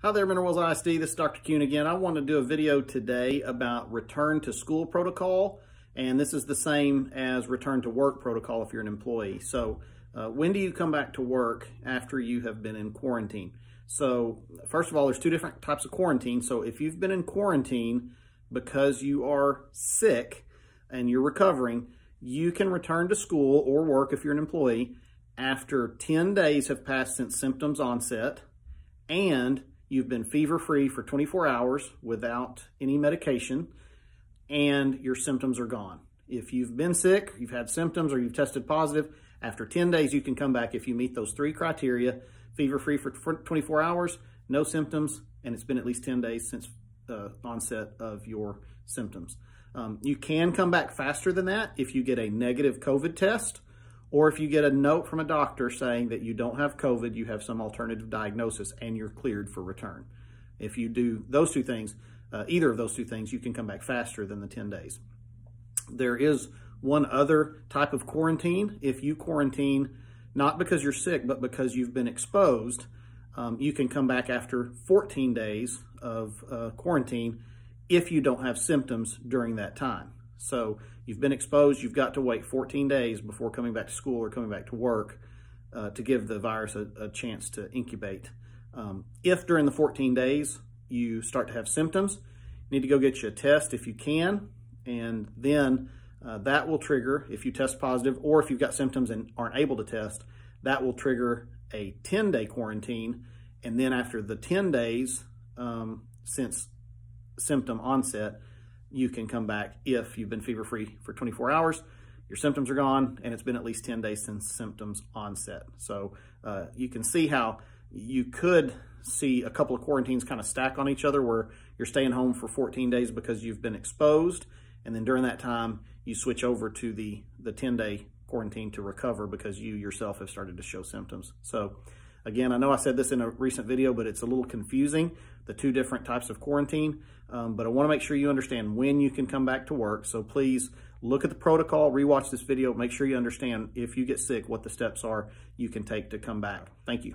Hi there, Mineral Wells ISD. This is Dr. Kuhn again. I want to do a video today about return to school protocol, and this is the same as return to work protocol if you're an employee. So when do you come back to work after you have been in quarantine? So first of all, there's two different types of quarantine. So if you've been in quarantine because you are sick and you're recovering, you can return to school or work if you're an employee after 10 days have passed since symptoms onset, and you've been fever-free for 24 hours without any medication, and your symptoms are gone. If you've been sick, you've had symptoms, or you've tested positive, after 10 days you can come back if you meet those three criteria: fever-free for 24 hours, no symptoms, and it's been at least 10 days since onset of your symptoms. You can come back faster than that if you get a negative COVID test, or if you get a note from a doctor saying that you don't have COVID, you have some alternative diagnosis, and you're cleared for return. If you do those two things, either of those two things, you can come back faster than the 10 days. There is one other type of quarantine. If you quarantine not because you're sick, but because you've been exposed, you can come back after 14 days of quarantine if you don't have symptoms during that time. So you've been exposed, you've got to wait 14 days before coming back to school or coming back to work to give the virus a chance to incubate. If during the 14 days you start to have symptoms, you need to go get you a test if you can, and then that will trigger, if you test positive or if you've got symptoms and aren't able to test, that will trigger a 10-day quarantine. And then after the 10 days since symptom onset, you can come back if you've been fever-free for 24 hours, your symptoms are gone, and it's been at least 10 days since symptoms onset. So you can see how you could see a couple of quarantines kind of stack on each other, where you're staying home for 14 days because you've been exposed, and then during that time you switch over to the 10-day quarantine to recover because you yourself have started to show symptoms. So again, I know I said this in a recent video, but it's a little confusing, the two different types of quarantine. But I want to make sure you understand when you can come back to work. So please look at the protocol, rewatch this video, make sure you understand if you get sick, what the steps are you can take to come back. Thank you.